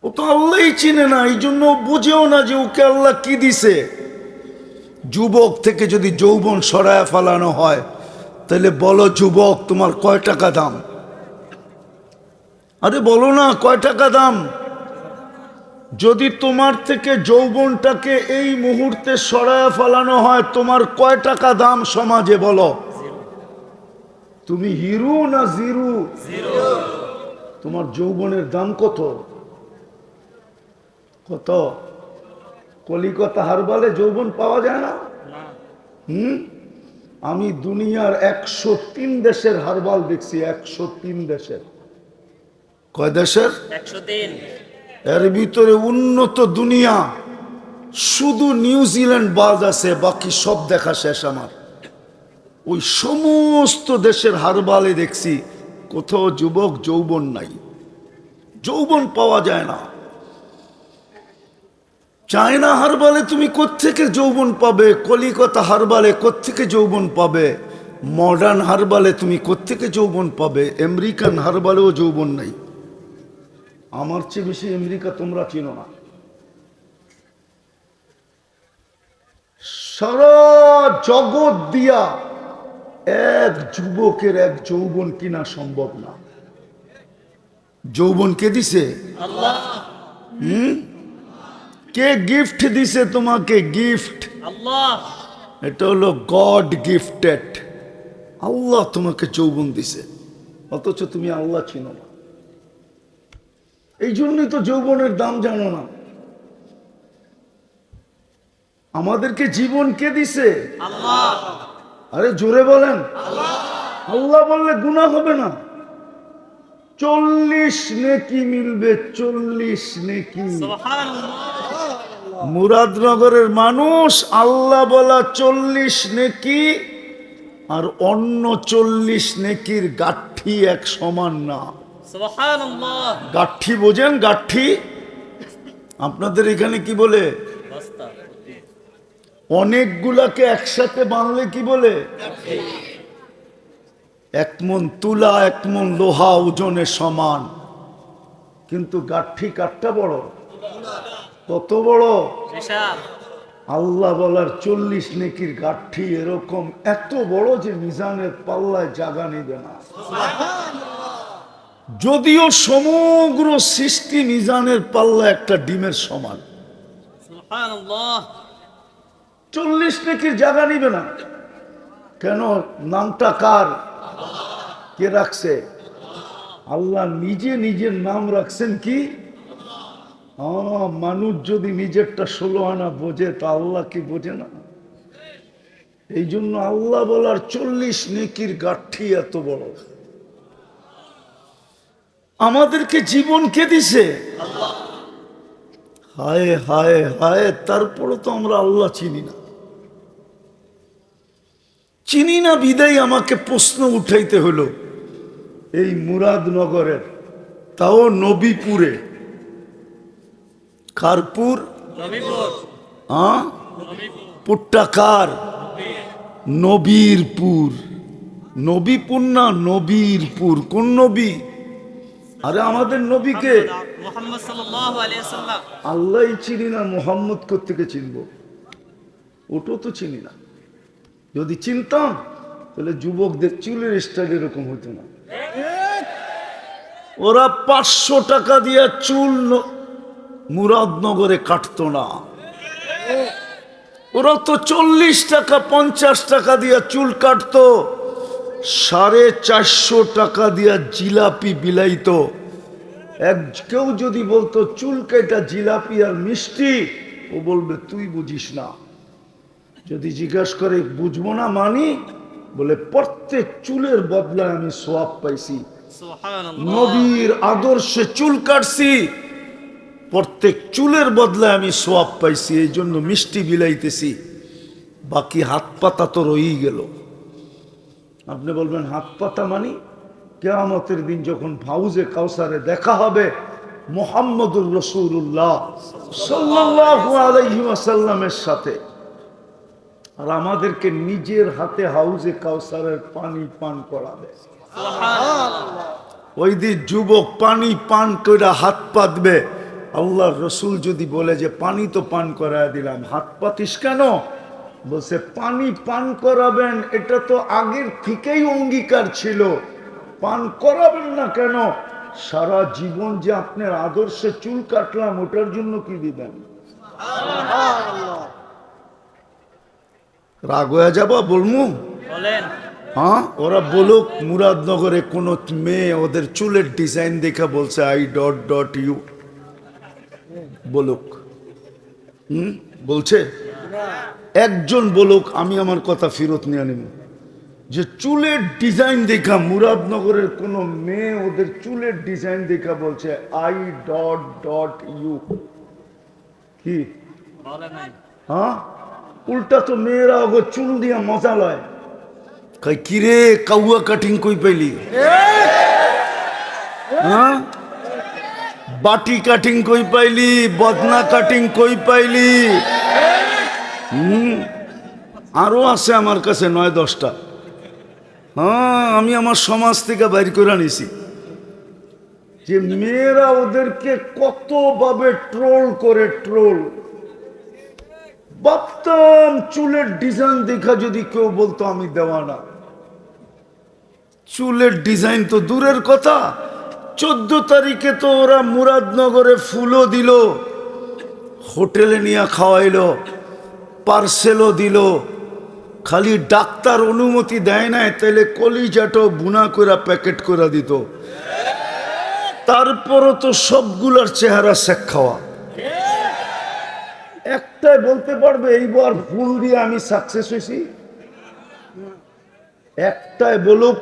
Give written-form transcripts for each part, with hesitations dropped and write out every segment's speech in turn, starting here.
ও তো আল্লাহই চিনে না, এই জন্য বুঝেও না যে ওকে আল্লাহ কি দিছে। যুবক থেকে যদি যৌবন সরায় ফেলানো হয়, তাহলে বলো যুবক তোমার কয় টাকা দাম? আরে বলো না কয় টাকা দাম? যদি তোমার থেকে যৌবনটাকে এই মুহূর্তে সরায় ফেলানো হয়, তোমার কয় টাকা দাম সমাজে বলো? তুমি হিরো না জিরো? তোমার যৌবনের দাম কত? কত? কলিকাতা হারবালে যৌবন পাওয়া যায় না? আমি দুনিয়ার 103 দেশের হারবাল দেখছি, 103 দেশের। কয় দেশের? 103। এর ভিতরে উন্নত দুনিয়া শুধু নিউজিল্যান্ড বাদ আছে, বাকি সব দেখা শেষ আমার। ওই সমস্ত দেশের হারবালে দেখছি কোথাও যুবক যৌবন নাই, যৌবন পাওয়া যায় না। চায়না হারবালে তুমি কোত্থেকে যৌবন পাবে? কলিকাতা হারবালে কোত্থেকে যৌবন পাবে? মডার্ন হারবালে তুমি কোত্থেকে যৌবন পাবে? আমেরিকান হারবালেও যৌবন নাই। আমার চেয়ে বেশি আমেরিকা তোমরা চিনো না। সারা জগৎ দিয়া এক যুবকের এক যৌবন কিনা সম্ভব না। যৌবন কে দিছে? আল্লাহ। কে গিফট দিছে তোমাকে? গিফট আল্লাহ। এটা হলো গড গিফটেড। আল্লাহ তোমাকে যৌবন দিছে, অথচ তুমি আল্লাহ চিনো না। এই জন্যই তো যৌবনের দাম জানো না। আমাদেরকে জীবন কে দিছে? আল্লাহ। আরে জোরে বলেন। আল্লাহ বললে গুনাহ হবে না। 40 নেকি মিলবে, 40 নেকি। সুবহানাল্লাহ। মুরাদনগরের মানুষ আল্লাহ বলা 40 নেকি আর অন্য 40 নেকির গাঠি এক সমান না। সুবহানাল্লাহ। গাঠি বোঝেন? গাঠি আপনাদের এখানে কি বলে? বস্তা। অনেকগুলাকে একসাথে বাঁধলে কি বলে? এক মন তুলা, এক মন লোহা ওজনে সমান, কিন্তু গাঠি কাঠটা বড়। কত বড়? বিশাল। আল্লাহ বলার 40 নেকির গাঠি এরকম এত বড় যে মিজানের পাল্লায় জায়গা নিবে না। যদিও সমগ্র সৃষ্টি মিজানের পাল্লা একটা ডিমের সমান, সুবহানাল্লাহ। 40 নেকির জায়গা নিবে না। কেন? নামটা কার? কে রাখছে? আল্লাহ নিজে নিজের নাম রাখছেন কি? মানুষ যদি নিজেরটা 16 আনা বোঝে, তা আল্লাহ কি বোঝে না? এই জন্য আল্লাহ বলার 40 নেকির গাঠি এত বড়। আমাদেরকে জীবন কে দিছে? হায় হায় হায়, তারপরে তো আমরা আল্লাহ চিনি না। চিনি না বিদায় আমাকে প্রশ্ন উঠাইতে হলো। এই মুরাদনগরের, তাও নবীপুরে। কারপুর? নবীপুর। পুরটা কার? নবীরপুর। নবীপুর না নবীরপুর। কোন নবী? আরে আমাদের নবীকে মুহাম্মদ সাল্লাল্লাহু আলাইহি ওয়াসাল্লাম। আল্লাহই চিনি না, মুহাম্মদ কোত্থেকে চিনবো? ওটাও তো চিনি না। যদি চিনতাম তাহলে যুবকদের চুলের স্টাইল এরকম হতো না। ওরা 500 টাকা দিয়ে চুল মুরাদনগরে কাটতো না। ওরা তো 40 টাকা 50 টাকা দিয়ে চুল কাটতো, 450 টাকা দিয়া জিলাপি বিলাইতো। কেউ যদি বলতো চুল কাটা জিলাপি আর মিষ্টি, ও বলবে তুই বুঝিস না। যদি জিজ্ঞাসা করে বুঝবো না মানি, বলে প্রত্যেক চুলের বদলায় আমি সওয়াব পাইছি। সুবহানাল্লাহ। নবীর আদর্শে চুল কাটছি, প্রত্যেক চুলের বদলায় আমি সওয়াব পাইছি, এই জন্য মিষ্টি বিলাইতেছি। বাকি হাত পাতা তো রয়েই গেল। আপনি বলবেন হাত পাতা মানি? কিয়ামতের দিন যখন হাউজে কাউসারে দেখা হবে মুহাম্মদুর রাসূলুল্লাহ সাল্লাল্লাহু আলাইহি ওয়াসাল্লামের সাথে, আর আমাদেরকে নিজের হাতে হাউজে কাউসারের পানি পান করাবে। সুবহানাল্লাহ। ওই দিন যুবক পানি পান করে হাত পাতবে, আল্লাহর রসুল যদি বলে যে পানি তো পান করায় দিলাম, হাত পাতিস কেন? বলছে পানি পান করাবেন, এটা তো আগের থেকেই অঙ্গীকার ছিল, পান করাবেন না কেন? সারা জীবন যে আপনার আদর্শে চুল কাটলাম, ওটার জন্য কি দিবেন? রাগ হয়ে যাবা বলমু? বলেন। হ্যাঁ, ওরা বলুক মুরাদনগরে কোন মেয়ে ওদের চুলের ডিজাইন দেখা বলছে আই ডট ডট ইউ, বলুক। বলছে? একজন বলুক, আমি আমার কথা ফেরত নিয়ে নেব, যে চুলের ডিজাইন দেখা মুরাদনগরের কোন মেয়ে ওদের চুলের ডিজাইন দেখা বলছে আই ডট ডট ইউ। কি বলেন নাই। হ্যাঁ, উল্টা তো মেয়েরা ওগো চুল দিয়া মজা লয়। কই কিরে কাউয়া কাটিং কই পাইলি? হ্যাঁ, বাটি কাটিং কই পাইলি? বদনা কাটিং কই পাইলি? আরো আছে আমার কাছে 9-10টা। হ্যাঁ, আমি আমার সমাজ থেকে বাইর করে নিছি যে মেয়েরা ওদেরকে কতভাবে ট্রোল করে, ট্রোল। ভাবতাম চুলের ডিজাইন দেখা যদি কেউ বলতো আমি দেওয়ানা। চুলের ডিজাইন তো দূরের কথা, 14 তারিখে তো ওরা মুরাদনগরে ফুলও দিল, হোটেলে নিয়ে খাওয়াইলো, পার্সেলও দিল। খালি ডাক্তার অনুমতি দেয় নাই, তাইলে কলিজাটো বুনা করে প্যাকেট করে দিত। তারপরও তো সবগুলার চেহারা শেখ খাওয়া। একটাই বলতে পারবে এইবার ফুল দিয়ে আমি সাকসেস হয়েছি? একটাই বলুক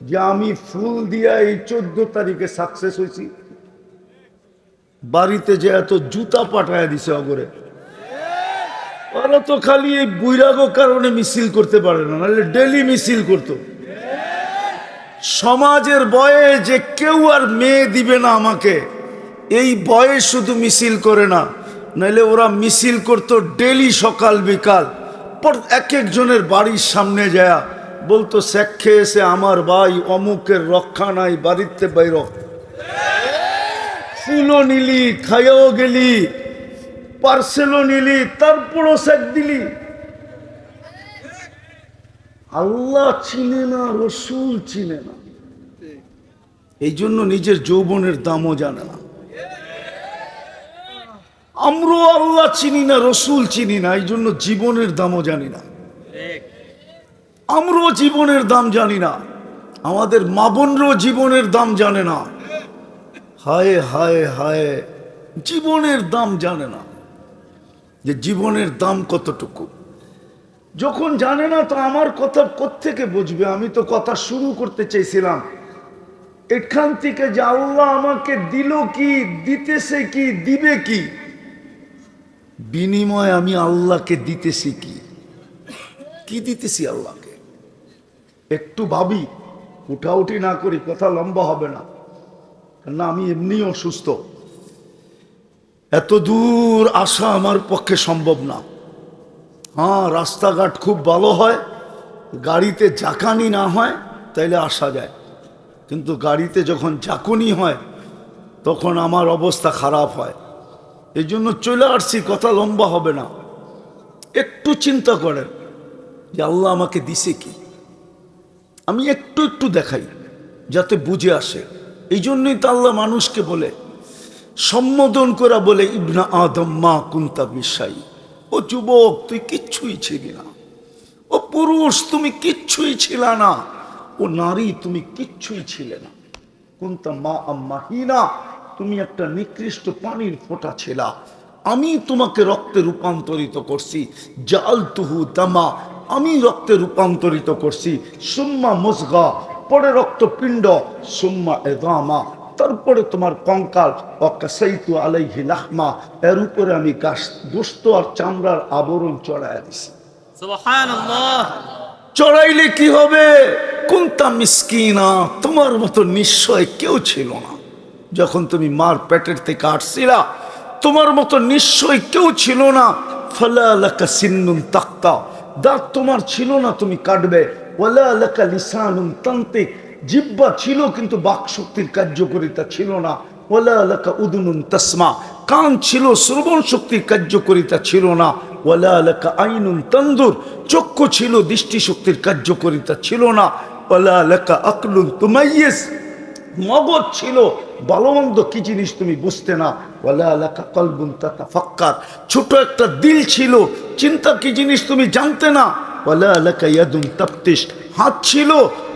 যে আমি ফুল দিয়া এই 14 তারিখে সাকসেস হয়েছি? বাড়িতে যে এত জুতা পাঠায় দিছে অগরে, ওরা তো খালি এই বৈরাগ্য কারণে মিছিল করতে পারে না, নাহলে ডেলি মিছিল করত। সমাজের ভয়ে যে কেউ আর মেয়ে দিবে না আমাকে, এই ভয়ে শুধু মিছিল করে না, নাহলে ওরা মিছিল করত ডেলি সকাল বিকাল। এক একজনের বাড়ির সামনে যায় বলতো শেখ খেয়েছে আমার ভাই, অমুকের রক্ষা নাই, বাড়িতে বাইর। ফুলও নিলি, খাইয়াও গেলি, পার্সেলও নিলি, তারপরও শেখ দিলি। আল্লাহ চিনে না, রসুল চিনে না, এই জন্য নিজের যৌবনের দামও জানে না। আমরাও আল্লাহ চিনি না, রসুল চিনি না, এই জন্য জীবনের দামও জানি না। আমরাও জীবনের দাম জানি না, আমাদের মা বোনরাও জীবনের দাম জানে না। হায় হায় হায়, জীবনের দাম জানে না, যে জীবনের দাম কতটুকু। যখন জানে না তো আমার কথা কোত্থেকে বুঝবে? আমি তো কথা শুরু করতে চাইছিলাম এখান থেকে যে আল্লাহ আমাকে দিল কি, দিতেছে কি, দিবে কি, বিনিময় আমি আল্লাহকে দিতেছি কি, কি দিতেছি আল্লাহকে। একটু ভাবি, উঠাউঠি না করি, কথা লম্বা হবে না, না আমি এমনি অসুস্থ, এত দূর আসা আমার পক্ষে সম্ভব না। হ্যাঁ, রাস্তাঘাট খুব ভালো হয়, গাড়িতে জাকানি না হয় তাইলে আসা যায়, কিন্তু গাড়িতে যখন জাকুনি হয় তখন আমার অবস্থা খারাপ হয়। এই জন্য চলে আসছি, কথা লম্বা হবে না। একটু চিন্তা করেন যে আল্লাহ আমাকে দিছে কি, আমি একটু একটু দেখাই যাতে বুঝে আসে। এই জন্যই তো আল্লাহ মানুষকে বলে, সম্বোধন করে বলে, ইবনা আদম মা কুন্তা বিশাই। ও যুবক, তুই কিচ্ছুই ছিলি না। ও পুরুষ, তুমি কিচ্ছুই ছিল না। ও নারী, তুমি কিচ্ছুই ছিলে না। কুন্তা মা আম্মাহিনা, তুমি একটা নিকৃষ্ট পানির ফোঁটা ছিলা, আমি তোমাকে রক্তে রূপান্তরিত করছি। জালতুহু দামা, আমি রক্তে রূপান্তরিত করছি। সুম্মা মুজগা, পরে রক্তপিণ্ড, সুম্মা এদামা, তারপরে তোমার কঙ্কাল। অকাসাইতু আলাইহি লাহমা, এর উপরে আমি গোশত আর চামড়ার আবরণ চড়াইয়া দিছি। সুবহানাল্লাহ। চড়াইলে কি হবে? কুনতা মিসকিনা, তোমার মতো নিশ্চয় কেউ ছিল না যখন তুমি মার পেটের থেকে আসছিলা, তোমার মতো নিশ্চয় কেউ ছিল না। ফালা লাকা সিন্নুন তাক্তা, দাঁত তোমার ছিল না, তুমি কাটবে। ওয়ালা লাকা লিসানুন তান্তিক, জিহ্বা ছিল কিন্তু বাকশক্তির কার্যকারিতা ছিল না। ওয়ালা লাকা উদুনুন তাসমা, কান ছিল শ্রবণ শক্তি কার্যকারিতা ছিল না। ওয়ালা লাকা আইনুন তানদুর, চক্ষু ছিল দৃষ্টি শক্তির কার্যকারিতা ছিল না। ওয়ালা লাকা আকলুন তুমাইয়িজ, মগজ ছিল ভালো মন্দ কি জিনিস তুমি বুঝতে না। ওয়ালা লাকা কলবুন তাতাফাক্কার, ছোট একটা দিল ছিল, চিন্তা কি জিনিস তুমি জানতে না। ওয়ালা লাকা ইয়াদুন তাফতিশ, হাত ছিল,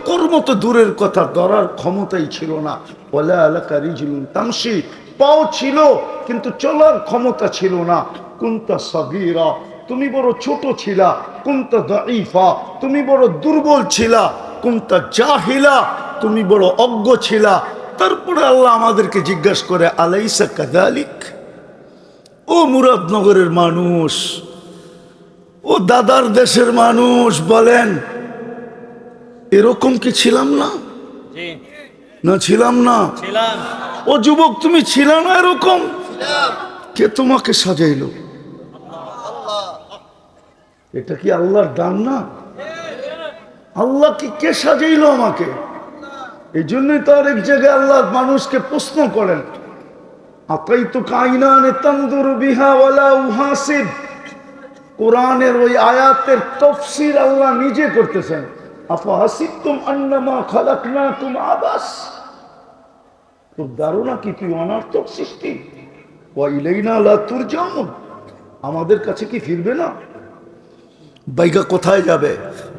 কর্ম তো দূরের কথা, ধরার ক্ষমতাই ছিল না। ওয়ালা লাকা রিজলুন তামশি, পাও ছিল কিন্তু চলার ক্ষমতা ছিল না। কুনতা সাগীরা, তুমি বড় ছোট ছিলা। কুনতা দাঈফা, তুমি বড় দুর্বল ছিলা। কুনতা জাহিলা, তুমি বড় অজ্ঞ ছিলা। তারপরে আল্লাহ আমাদেরকে জিজ্ঞাসা করে আলাইসা কাযালিক, ও মুরাদনগরের মানুষ, ও দাদার দেশের মানুষ, বলেন এরকম কি ছিলাম না? জি না ছিলাম না? ছিলাম। ও যুবক, তুমি ছিল না এরকম? কে তোমাকে সাজাইলো? এটা কি আল্লাহর দান না? আল্লাহ কি কে সাজাইলো আমাকে? এই জন্যই তো আরেক জায়গায় আল্লাহ মানুষকে প্রশ্ন করেন, আতাইতুকা আইনানে তানদুরু বিহা ওয়ালা উহাসিব। কোরআনের ওই আয়াতের তাফসীর আল্লাহ নিজে করতেছেন। আফাহাসিবতুম আন্নামা খালাকনাকুম আবাস, তোর ধারণা কি তুই অনর্থক সৃষ্টি? ওয়া ইলাইনা লা তুরজাউন, আমাদের কাছে কি ফিরবে না? বাইগা কোথায় যাবে?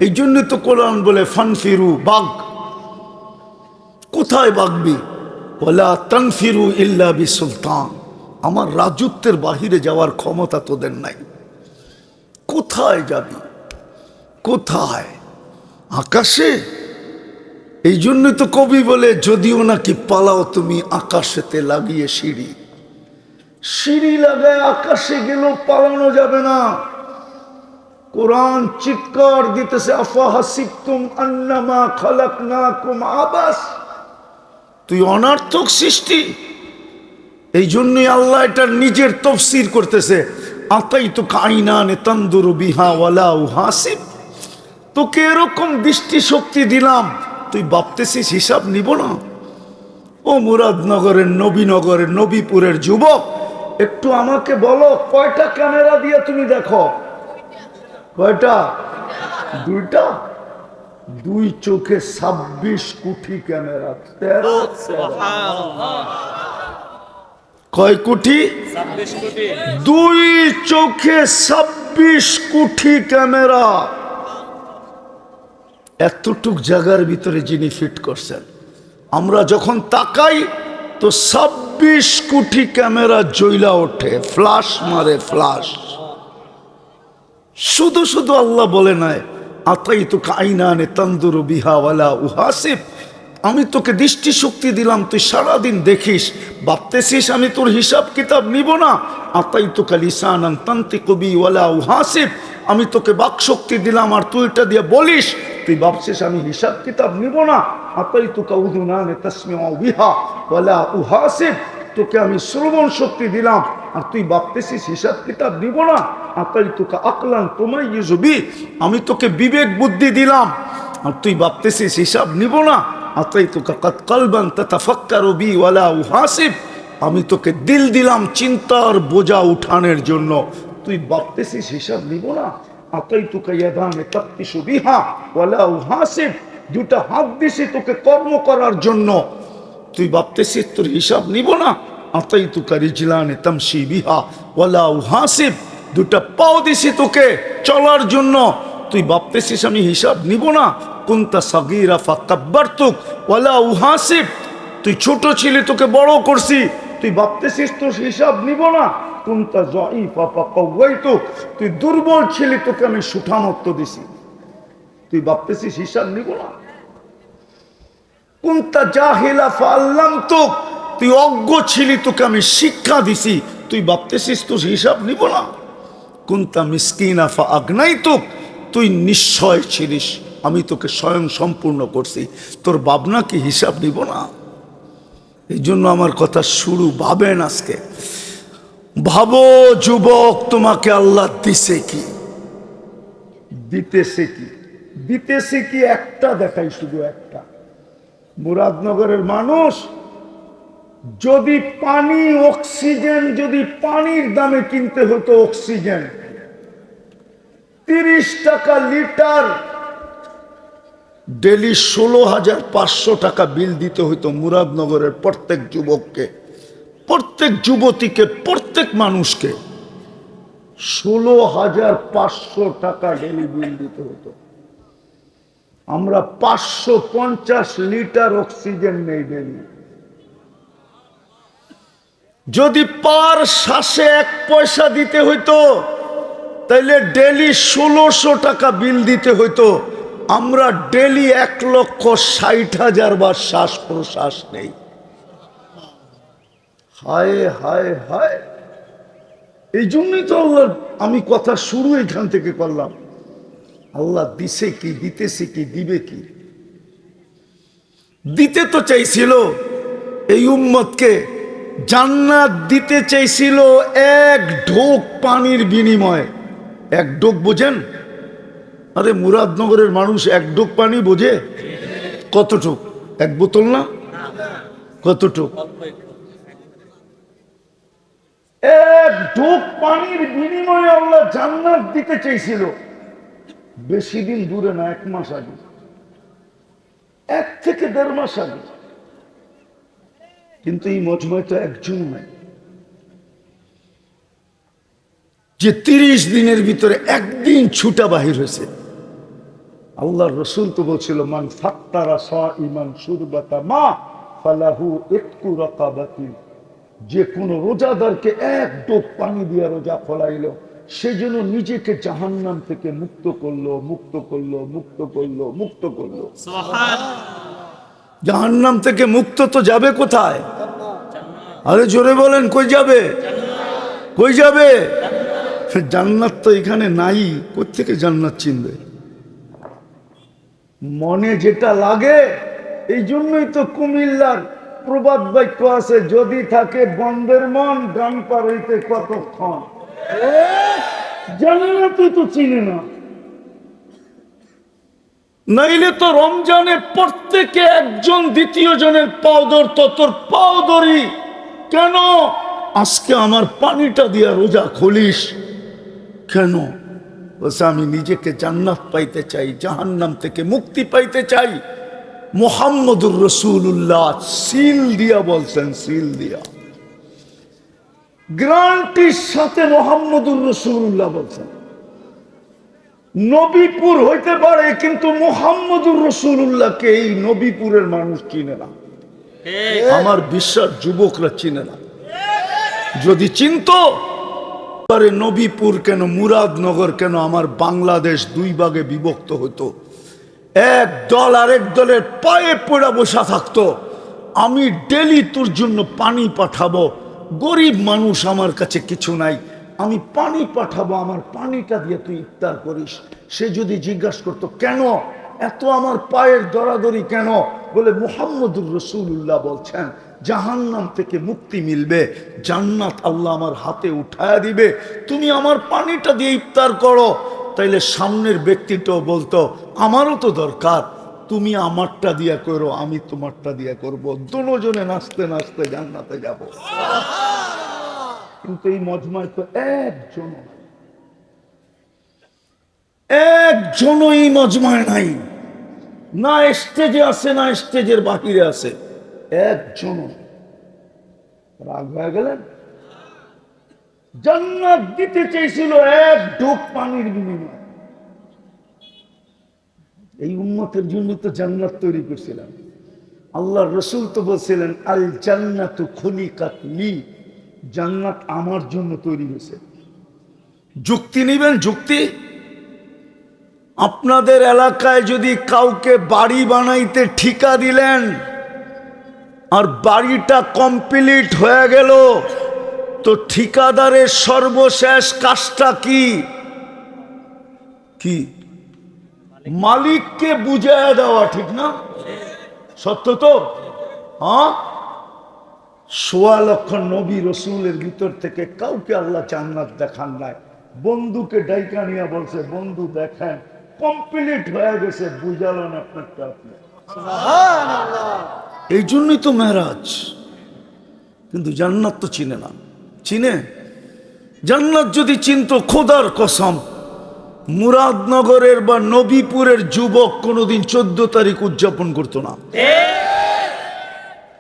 এই জন্য তো কোরআন বলে ফানফিরু, বাগ। কোথায় বাগবি? ওয়ালা তানফিরু ইল্লা বিসুলতান, আমার রাজত্বের বাহিরে যাওয়ার ক্ষমতা তোদের নাই। কোথায় যাবি? কোথায়? আকাশে? এই জন্য তো কবি বলে, যদিও নাকি পালাও তুমি আকাশেতে লাগিয়ে সিঁড়ি। সিঁড়ি লাগায় আকাশে গেলেও পালানো যাবে না। কোরআন চিৎকার দিতেছে, আফাহাসিবতুম আন্নামা খালাকনাকুম আবাস, তুই অনর্থক সৃষ্টি। এই জন্যই আল্লাহ এটা নিজের তাফসীর করতেছে, আতাইতুকা আইনানে তানদুরু বিহা ওয়ালা উহাসিব, তোকে এরকম দৃষ্টি শক্তি দিলাম, তুই ভাবতেছিস হিসাব নিব না? ও মুরাদনগরের, নবীনগরের, নবীপুরের যুবক, একটু আমাকে বলো, কয়টা ক্যামেরা দিয়ে তুমি দেখো? কয়টা? দুইটা। দুই চোখে 26 কোটি ক্যামেরা। 13 সুবহানাল্লাহ। কয় কোটি? 26 কোটি। দুই চোখে 26 কোটি ক্যামেরা। এতটুক জায়গার ভিতরে যিনি ফিট করছেন, আমরা যখন তাকাই তো 26 কোটি ক্যামেরা জ্বলা ওঠে, ফ্লাশ মারে, ফ্লাশ। শুধু শুধু আল্লাহ বলে নাই, আতাইতুকা আইনানে তানদুরু বিহা ওয়ালা উহাসিব, আমি তোকে দৃষ্টি শক্তি দিলাম, তুই সারাদিন দেখিস, ভাবতেছিস আমি তোর হিসাব কিতাব নিব না। আতাইতুকা লিসানান তানতিকু বি ওয়ালা উহাসিব, আমি তোকে বাক শক্তি দিলাম আর তুই এটা দিয়ে বলিস, তুই ভাবছিস আমি হিসাব কিতাব নিব না। আতাইতুকা উযুনানে তাসমিউ বিহা ওয়ালা উহাসিব, তোকে আমি শ্রবণ শক্তি দিলাম আর তুই ভাবতেছিস হিসাব কিতাব নিব না। আতাইতুকা আকলান তুমাইয়িজু বি, আমি তোকে বিবেক বুদ্ধি দিলাম আর তুই ভাবতেছিস হিসাব নিব না। আতাইতুকা কলবান তাতাফাক্কারু বি ওয়ালা উহাসিব, আমি তোকে দিল দিলাম চিন্তার বোঝা উঠানোর জন্য, তুই ভাবতেছিস হিসাব নিব না। আতাইতুকা ইয়াদানে তাফতিশু বিহা ওয়ালা উহাসিব, দুটা হাত দিছি তোকে কর্ম করার জন্য, তুই ভাবতেছিস তোর হিসাব নিব না। আতাইতুকা রিজলানে তামশি বিহা ওয়ালা উহাসিব, দুটা পাও দিছি তোকে চলার জন্য, তুই ভাবতেছিস আমি হিসাব নিব না। কুনতা সাগীরা ফাকাব্বারতুক ওয়ালা উহাসিব, তুই ছোট ছিলি তোকে বড় করছি, তুই ভাবতেছিস তোর হিসাব নিব না। কুনতা যায়ীফা ফাকাওয়াইতুক, তুই দুর্বল ছিলি তোকে আমি সুঠামত্ব দিছি, তুই ভাবতেছিস হিসাব নিব না। কুনতা জাহিলা ফাআল্লামতুক, তুই অজ্ঞ ছিলি তোকে আমি শিক্ষা দিছি, তুই ভাবতেছিস তোর হিসাব নিব না। কুনতা মিসকিনা ফাআগনাইতুক, তুই নিশ্চয় ছিলিস আমি তোকে স্বয়ং সম্পূর্ণ করছি, তোর ভাবনা কি হিসাব নিব না? এই জন্য আমার কথা শুরু ভাবেন আজকে, ভাবো যুবক, তোমাকে আল্লাহ দিছে কি, দিতেছে কি? দিতেছে কি? একটা দেখাই, শুধু একটা। মুরাদনগরের মানুষ যদি পানি অক্সিজেন, যদি পানির দামে কিনতে হতো অক্সিজেন 30 টাকা লিটার, ডেলি 16,500 টাকা বিল দিতে হইতো মুরাদনগরের প্রত্যেক যুবককে, প্রত্যেক যুবতীকে, প্রত্যেক মানুষকে 16,500 টাকা ডেলি বিল দিতে হতো। আমরা 550 লিটার অক্সিজেন নেই ডেলি। যদি পার শ্বাসে 1 পয়সা দিতে হইতো তাইলে ডেলি 1600 টাকা বিল দিতে হইতো। আমরা ডেলি 1,60,000 বার শ্বাস প্রশ্বাস নেই। হায় হায় হায়। এই জন্যই তো আল্লাহ, আমি কথা শুরু এখান থেকে করলাম, আল্লাহ দিছে কি, দিতেছে কি, দিবে কি? দিতে তো চাইছিল এই উম্মতকে, জান্নাত দিতে চাইছিল 1 ঢোক পানির বিনিময়ে। 1 ঢোক বোঝেন? আরে মুরাদনগরের মানুষ 1 ঢোক পানি বোঝে? কতটুক? 1 বোতল না? কতটুক? 1 ঢোক পানির বিনিময়ে আল্লাহ জান্নাত দিতে চাইছিল। বেশি দিন দূরে না, 1 মাস আগে, 1 থেকে 1.5 মাস আগে। কিন্তু এই মজমায় তো একজন নাই যে 30 দিনের ভিতরে একদিন ছুটা বাহির হয়েছে। আল্লাহর রসুল তো বলছিল, মান ফাত্তারা সাইমান শুরবাতা মা ফালাহু ইতকু রাকাবাতি। যে কোনো রোজাদারকে 1 ঢোক পানি দিয়া রোজা খোলাইলো, সে যেন নিজেকে জাহান্নাম থেকে মুক্ত করলো, মুক্ত করলো, মুক্ত করলো, মুক্ত করলো। জাহান্নাম থেকে মুক্ত তো যাবে কোথায়? আরে জোরে বলেন, কই যাবে? কই যাবে? জান্নাত তো এখানে নাই, কোত্থেকে জান্নাত চিনবে? মনে যেটা লাগে। এই জন্যই তো কুমিল্লার প্রবাদ বাক্য আছে, যদি থাকে বন্ধের মন গান পার হইতে কতক্ষণ। জান্নাতই তো চিনে না। নাইলে তো রমজানে প্রত্যেকে একজন দ্বিতীয় জনের পাও ধরতো, তোর পাও ধরি কেন? আজকে আমার পানিটা দিয়া রোজা খুলিস কেন? বলছে আমি নিজেকে জান্নাত পাইতে চাই, জাহান্নাম থেকে মুক্তি পাইতে চাই। মুহাম্মদুর রাসূলুল্লাহ সিল দিয়া বলছেন, সিল দিয়া, গ্যারান্টির সাথে মুহাম্মদুর রাসূলুল্লাহ বলছেন। নবীপুর হইতে পারে, কিন্তু মুহাম্মদুর রাসূলুল্লাহকে এই নবীপুরের মানুষ চিনে না। আমার বিশ্বাস যুবকরা চিনে না। যদি চিনতো, পারে নবীপুর কেন, মুরাদনগর কেন, আমার বাংলাদেশ 2 ভাগে বিভক্ত হতো। 1 দল আরেক দলের পায়ে পড়া বসা থাকতো। আমি ডেলি তোর জন্য পানি পাঠাবো, গরিব মানুষ, আমার কাছে কিছু নাই, আমি পানি পাঠাবো, আমার পানিটা দিয়ে তুই ইফতার করিস। সে যদি জিজ্ঞাসা করতো কেন এত আমার পায়ের দরাদরি কেন, বলে মুহাম্মদুর রাসূলুল্লাহ বলছেন জাহান্নাম থেকে মুক্তি মিলবে, জান্নাত আল্লাহ আমার হাতে উঠায়া দিবে, তুমি আমার পানিটা দিয়ে ইফতার করো। তাইলে সামনের ব্যক্তিটাও বলতো আমারও তো দরকার, তুমি আমারটা দিয়া করো, আমি তোমারটা দিয়া করবো, দুজনে নাচতে নাচতে জান্নাতে যাব। কিন্তু এই মজমায় তো একজনও এই মজমায় নাই, না স্টেজে আছে না স্টেজের বাহিরে আছে, একজনও। রাগ হয়ে গেলেন? জান্নাত দিতে চেয়েছিল 1 ঢোক পানির বিনিময়ে। এই উম্মতের জন্য তো জান্নাত তৈরি করছিলাম। আল্লাহর রাসূল তো বলছিলেন আল জান্নাতু খুলিকাত লি, জান্নাত আমার জন্য তৈরি হয়েছে। যুক্তি নেবেন? যুক্তি? আপনাদের এলাকায় যদি কাউকে বাড়ি বানাইতে ঠিকা দিলেন আর বাড়িটা কমপ্লিট হয়ে গেল, তো ঠিকাদারের সর্বশেষ কাজটা কি? কি? মালিককে বুঝাইয়া দেওয়া, ঠিক না? সত্য তো? হ্যাঁ। 1.25 লক্ষ নবী রসুলের ভিতর থেকে কাউকে আল্লাহ জান্নাত দেখান নাই। বন্ধুকে ডাইকা নিয়ে বলছে, বন্ধু দেখেন কমপ্লিট হয়ে গেছে, বুঝালেন আপনারটা আপনি। এই জন্যই তো মেরাজ। কিন্তু জান্নাত তো চিনে না। চিনে? জান্নাত যদি চিনতো, খোদার কসম মুরাদনগরের বা নবীপুরের যুবক কোনোদিন 14 তারিখ উদযাপন করতো না।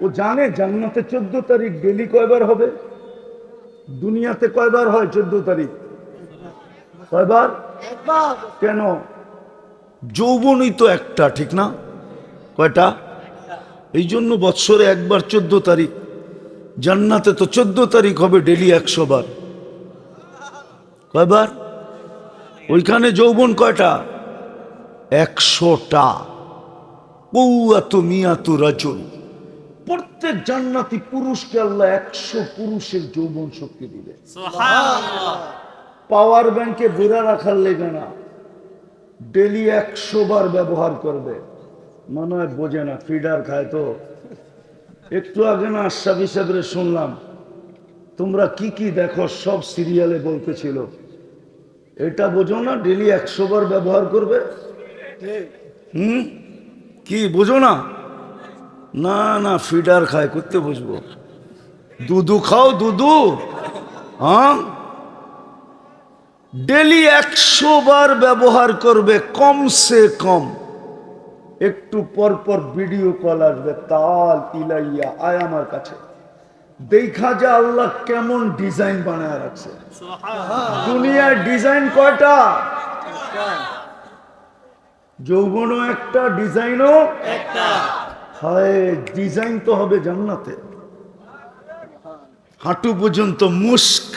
ও জানে জান্নাতে 14 তারিখ ডেলি কয়বার হবে? দুনিয়াতে কয়বার হয় 14 তারিখ? কয়বার? কেন? যৌবনই তো একটা, ঠিক না? কয়টা? এই জন্য বৎসরে একবার 14 তারিখ। জান্নাতে তো 14 তারিখ হবে ডেলি 100 বার। কয়বার? ওইখানে যৌবন কয়টা? 100টা। কৌয়াতু মিয়াতু রাজুল। প্রত্যেক জান্নাতি পুরুষকে আল্লাহ 100 পুরুষের যৌবন শক্তি দিবে। সুবহানাল্লাহ। পাওয়ার ব্যাংকে বুড়া রাখার লেগে না, ডেলি 100 বার ব্যবহার করবে। মনে হয় বোঝে না, ফিডার খায় তো। একটু আগে না আশরাফি সাহেবরে শুনলাম, তোমরা কি কি দেখো সব সিরিয়ালে বলতেছিল, এটা বোঝো না ডেলি 100 বার ব্যবহার করবে? কি বোঝো না? না না, ফিডার খায়, করতে বুঝবো। দুধু খাও, দুধু। হ্যাঁ, ডেলি 100 বার ব্যবহার করবে কমসে কম। একটু পর পর ভিডিও কল আসবে, তাল ইলাইয়া আয় আমার কাছে, দেখা যা আল্লাহ কেমন ডিজাইন বানায় রাখছে। দুনিয়ার ডিজাইন কয়টা? যৌবনও একটা, ডিজাইনও একটা। হয়। ডিজাইন তো হবে জান্নাতে। হাঁটু পর্যন্ত মুস্ক,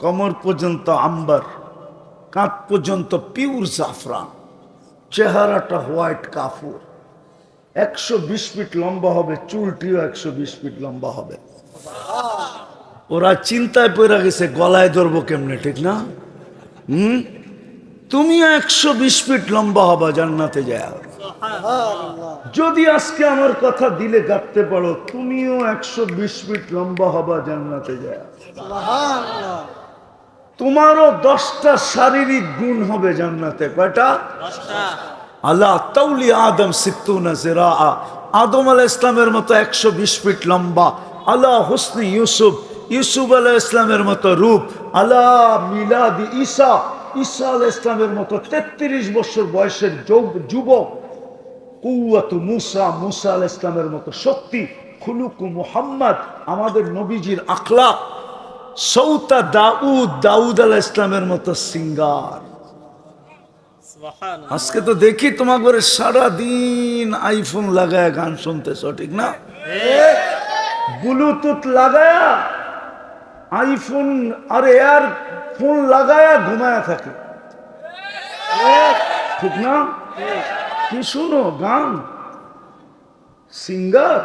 কমর পর্যন্ত আম্বার, কাঁধ পর্যন্ত পিওর জাফরান, চেহারাটা হোয়াইট কাফুর। 120 ফিট লম্বা হবে, চুলটিও 120 ফিট লম্বা হবে। ওরা চিন্তায় পড়ে গেছে গলায় ধরবো কেমনে, ঠিক না? তুমিও 120 ফিট লম্বা হবা জান্নাতে যায়। যদি আজকে আমার কথা দিলে গাঁথতে পারো, তুমিও 120 ফিট লম্বা হবা জান্নাতে যায়। তোমারও 10টা শারীরিক গুণ হবে জান্নাতে। কয়টা? 10টা। আল্লাহ তাউলি আদম 60 জিরা। আদম আলাইহিস ইসলামের মতো 120 ফিট লম্বা। আল্লাহ হুসনি ইউসুফ, ইউসুফ আলাইহিস ইসলামের মতো রূপ। আল্লাহ মিলাদি ঈসা, ঈসা আলাইহিস ইসলামের মতো 33 বছর বয়সের যুবক। কুওয়াতু মুসা, মুসা আলাইহিস ইসলামের মতো শক্তি। খুলুকু মুহাম্মদ, আমাদের নবীজির আখলাক। সৌতা দাউদ, দাউদ আলাইহিস ইসলামের মতো সিঙ্গার। সুবহানাল্লাহ। আজকে তো দেখি তোমার ঘরে সারাদিন আইফোন লাগায় গান শুনতেছ, ঠিক না? ব্লুটুথ লাগায়া আইফোন আর এয়ার ফোন লাগায়া ঘুমায়া থাকে, ঠিক না? কি শুনো গান, সিঙ্গার।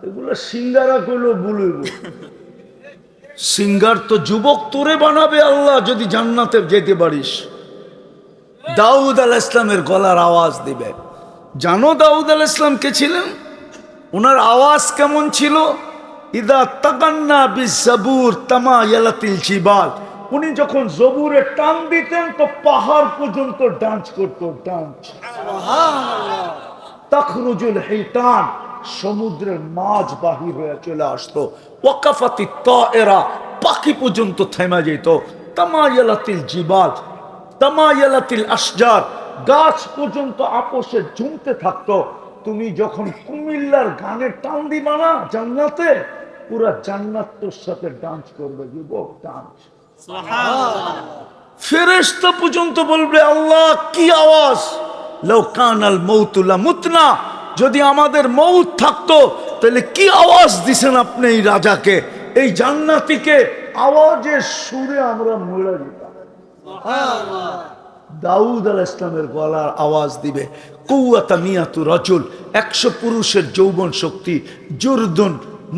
এগুলো সিঙ্গারা করলো বলব। সিঙ্গার তো যুবক তোরে বানাবে আল্লাহ যদি জান্নাতে যেতে পারিস। দাউদ আলাইহিস ইসলামের গলার আওয়াজ দিবে। জানো দাউদ আলাইহিস ইসলাম কে ছিলেন? ওনার আওয়াজ কেমন ছিল? ইদা তাকান্না বিজাবুর তামায়ালাতিল জিবাল। উনি যখন জবুরে টান দিতেন তো পাহাড় পর্যন্ত ডান্স করতো, ডান্স। সুবহানাল্লাহ। তাখরুজুল হিতান, সমুদ্রের মাছ বাহির হয়ে চলে আসতো। ওয়াকাফাতি তায়রা, পাখি পর্যন্ত থেমে যেত। তামায়ালাতিল জিবাল, তামায়ালাতিল আশজার, গাছ পর্যন্ত আপোষে ঝুমতে থাকতো। তুমি যখন কুমিল্লার গানে টান দিবা না জান্নাতে, পুরা জান্নাত তোর সাথে ডান্স করবে যুবক, ডান্স। সুবহানাল্লাহ। ফেরেশতা পর্যন্ত বলবে আল্লাহ কি আওয়াজ। লাউ কানাল মাউতু লামুতনা, যদি আমাদের মউত থাকতো তাহলে কি আওয়াজ দিছেন আপনি এই রাজাকে, এই জান্নাতীকে। আওয়াজের সুরে আমরা মরে যেতাম। দাউদ আলাইহিস ইসলামের গলার আওয়াজ দিবে। কুওয়াতা মিয়াতু রাজুল, 100 পুরুষের যৌবন শক্তি। জুরদুন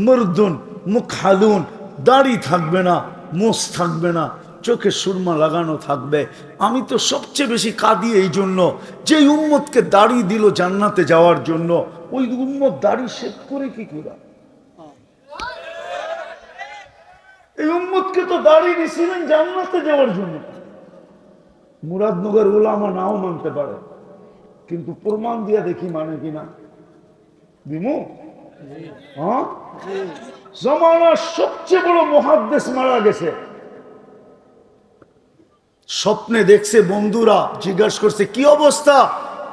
মুরদুন মুখহালুন, দাড়ি থাকবে না, মোষ থাকবে না, চোখে সুরমা লাগানো থাকবে। আমি তো সবচেয়ে বেশি কাঁদি এই জন্য, যে উম্মতকে দাড়ি দিল জান্নাতে যাওয়ার জন্য, ওই উম্মত দাড়ি শেভ করে কি করে? এই উম্মতকে তো দাড়ি দিছিলেন জান্নাতে যাওয়ার জন্য। মুরাদনগর ওলামা নাও মানতে পারে, কিন্তু প্রমাণ দিয়া দেখি মানে কিনা। বিমু, হ্যাঁ, জমানার সবচেয়ে বড় মুহাদ্দিস মারা গেছে। স্বপ্নে দেখছে, বন্ধুরা জিজ্ঞাসা করছে কি অবস্থা,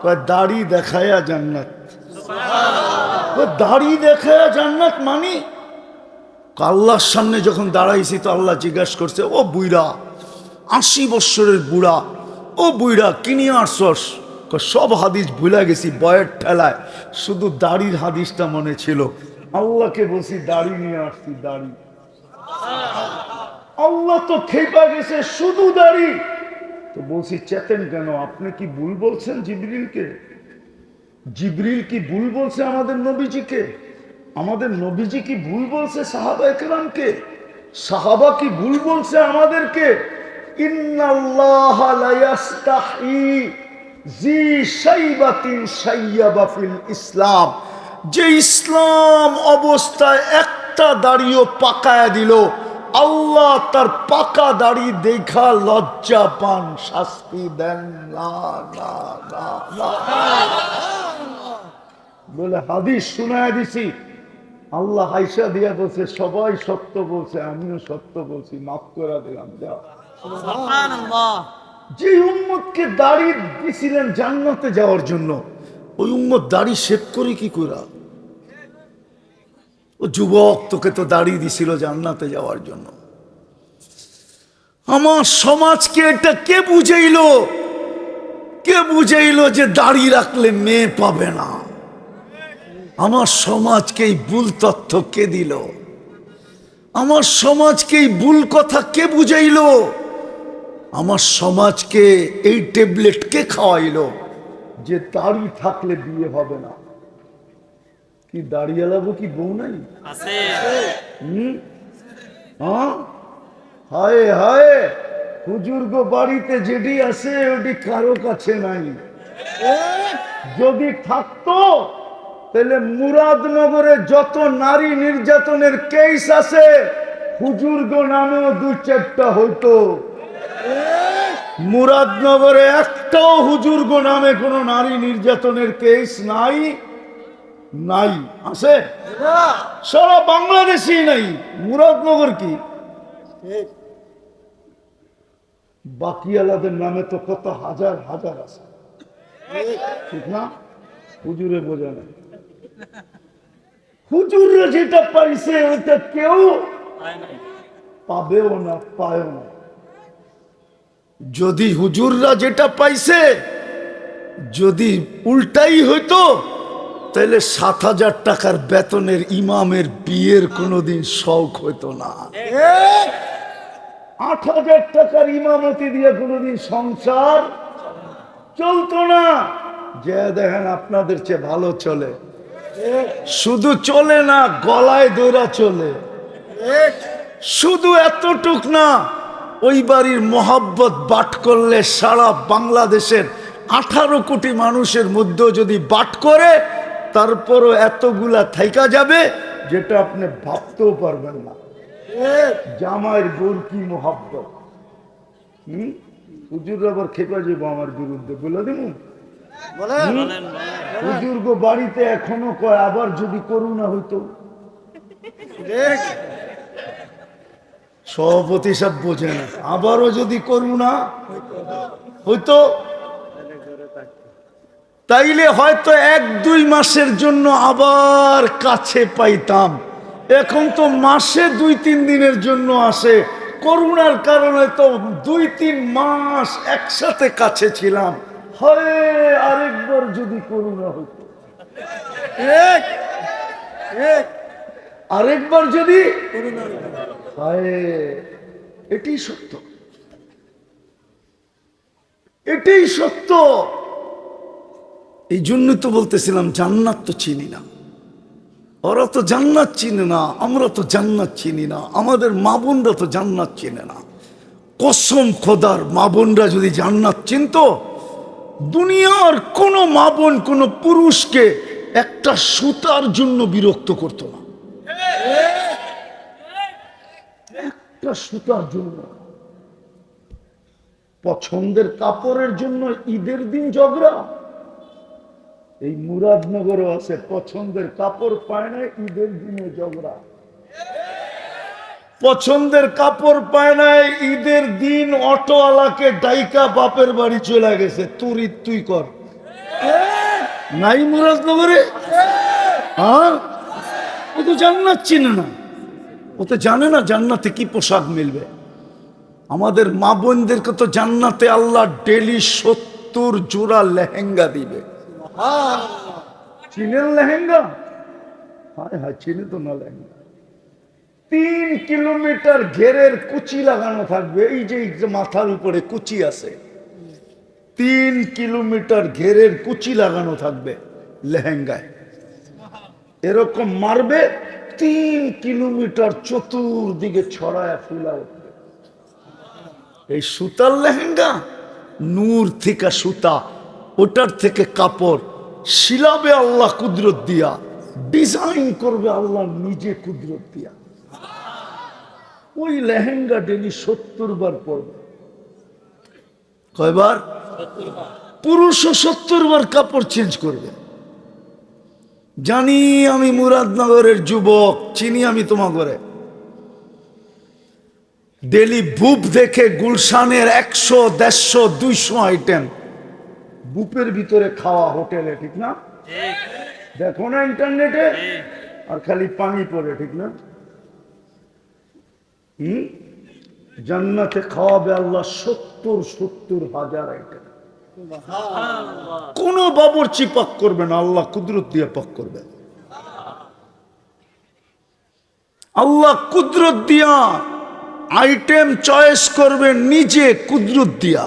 কয় দাড়ি দেখায়া জান্নাত। দাড়ি দেখায়া জান্নাত মানে? আল্লাহর সামনে যখন দাঁড়াইছি তো আল্লাহ জিজ্ঞাসা করছে, ও বুইড়া, 80 বৎসরের বুড়া, ও বুইড়া কি নিয়ে আসছস? সব হাদিস ভুলে গেছি বয়ের ঠেলায়, শুধু দাড়ির হাদিসটা মনে ছিল। আল্লাহকে বলছি দাড়ি নিয়ে আসছি, দাড়ি। আল্লাহ তো খেপা গেছে, শুধু দাড়ি। তো বলছি চেতেন কেন, আপনি কি ভুল বলছেন জিবরিলকে? জিবরিল কি ভুল বলছে আমাদের নবীজিকে? আমাদের নবীজি কি ভুল বলছে সাহাবা একরামকে? সাহাবা কি ভুল বলছে আমাদেরকে? ইন্নাল্লাহা লা ইয়াস্তাহি জি শাইবাতিন শাইয়াবা ফিল ইসলাম। যে ইসলাম অবস্থায় একটা দাড়িও পাকায়া দিল, আল্লাহ তার পাকা দাড়ি দেখা লজ্জা পান, শাস্তি দেন না না না না। বলে হাদিস শোনায় দিছি, আল্লাহ হাইসা দিয়া বলছে সবাই সত্য বলছে, আমিও সত্য বলছি, মাফ করে দিলাম, যাও। সুবহানাল্লাহ। যে উম্মতকে দাড়ি দিছিলেন জান্নাতে যাওয়ার জন্য, ওই উম্মত দাড়ি শেভ করে কি করা? ও যুবক, তোকে তো দাড়ি দিছিল জান্নাতে যাওয়ার জন্য। আমার সমাজকে এটা কে বুঝাইলো? কে বুঝাইলো যে দাড়ি রাখলে মেয়ে পাবে না? আমার সমাজকে এই ভুল তথ্য কে দিল? আমার সমাজকে এই ভুল কথা কে বুঝাইলো? আমার সমাজকে এই ট্যাবলেট কে খাওয়াইলো যে দাড়ি থাকলে বিয়ে হবে না? কি দাড়িয়ালাবো কি বউ নাই? আছে। হ্যাঁ, হায় হায়, হুজুর গো বাড়িতে যেটি আছে ওটি কারো কাছে নাই। যদি থাকতো তাহলে মুরাদনগরে যত নারী নির্যাতনের কেস আছে হুজুর গো নামেও 2-4টা হইতো। মুরাদনগরে একটাও হুজুর গো নামে কোনো নারী নির্যাতনের কেস নাই। নাই আছে? সারা বাংলাদেশেই নাই। মুরাদনগর কি? বাকিয়ালাদের নামে তো কত হাজার হাজার আছে, ঠিক না? হুজুরে বোঝা নাই। হুজুররা যেটা পাইছে ওটা কেউ পাবেও না, পায়ও না। যদি হুজুররা যেটা পাইছে যদি উল্টাই হইতো, তাহলে 7,000 টাকার বেতনের ইমামের বিয়ের কোনোদিন শখ হইতো না। 8,000 টাকার ইমামতি দিয়ে কোনোদিন সংসার চলতো না। যে দেখেন আপনাদের চেয়ে ভালো চলে, শুধু চলে না, গলায় দৌড়া চলে। শুধু এতটুক না, ওই বাড়ির মোহাব্বত বাট করলে সারা বাংলাদেশের 18 কোটি মানুষের মধ্যে যদি বাট করে, তারপরও এতগুলা থাইকা যাবে যেটা আপনি ভাবতেও পারবেন না। জামাইয়ের বোর কি মোহাব্বত! হুজুর আবার খেপা যাবো আমার বিরুদ্ধে, বলে দিব। হুজুর গো বাড়িতে এখনো কয়, আবার যদি করুণা হইতো। সভাপতি সব বোঝে না, আবারও যদি করুণা হইতো তাইলে হয়তো 1-2 মাসের জন্য আবার কাছে পাইতাম। এখন তো মাসে 2-3 দিনের জন্য আসে। করুণার কারণে তো 2-3 মাস একসাথে কাছে ছিলাম। হয় আরেকবার যদি করুণা হইতো, আরেকবার যদি হায়। এটাই সত্য, এটাই সত্য। এই জন্য তো বলতেছিলাম জান্নাত তো চিনি না, ওরা তো জান্নাত চিনে না, আমরা তো জান্নাত চিনি না, আমাদের মা বোনরা তো জান্নাত চিনে না। কসম খোদার, মা বোনরা যদি জান্নাত চিনতো, দুনিয়ার কোন মা বোন কোন পুরুষকে একটা সুতার জন্য বিরক্ত করতো না। একটা সুতার জন্য। পছন্দের কাপড়ের জন্য ঈদের দিন ঝগড়া। এই মুরাদনগরও আছে, পছন্দের কাপড় পায় না, ঈদের দিনে ঝগড়া। পছন্দের কাপড় পায় নাই, ঈদের দিন অটোওয়ালাকে ডাইকা বাপের বাড়ি চলে গেছে, তুই কর নাই মুরাদনগরে। হ্যাঁ, ও তো জান্নাত চিনে না, ও তো জানে না জান্নাতে কি পোশাক মিলবে। আমাদের মা বোনদেরকে তো জান্নাতে আল্লাহ ডেলি 70 জোড়া লেহেঙ্গা দিবে। চিনেন লেহেঙ্গা? হায় হায়, চিনে তো না লেহেঙ্গা। 3 কিলোমিটার ঘেরের কুচি লাগানো থাকবে, এই যে মাথার উপরে কুচি আছে, 3 কিলোমিটার ঘেরের কুচি লাগানো থাকবে লেহেঙ্গায়, এরকম মারবে 3 কিলোমিটার চতুর্দিকে ছড়ায় ফুলা উঠবে। এই সুতার লেহেঙ্গা, নূর থেকে সুতা, ওটার থেকে কাপড় শিলাবে আল্লাহ কুদরত দিয়া, ডিজাইন করবে আল্লাহ নিজে কুদরত দিয়া। ওই লেহেঙ্গা ডেলি 70 বার পরবে। কয়বার? পুরুষও 70 বার কাপড় চেঞ্জ করবে। জানি আমি মুরাদনগরের যুবক, চিনি আমি তোমাকে। ডেলি বুপ দেখে গুলশানের 100, 150, 200 আইটেম বুপের ভিতরে খাওয়া হোটেলে, ঠিক না? দেখো না ইন্টারনেটে, আর খালি পানি পড়ে, ঠিক না? জান্নাতে খাওয়াবে আল্লাহ 70 হাজার আইটেম। কোন বাবুর্চি পাক করবে না, আল্লাহ কুদরত দিয়ে পাক করবে। আল্লাহ কুদরত দিয়া আইটেম চয়েস করবে নিজে কুদরত দিয়া।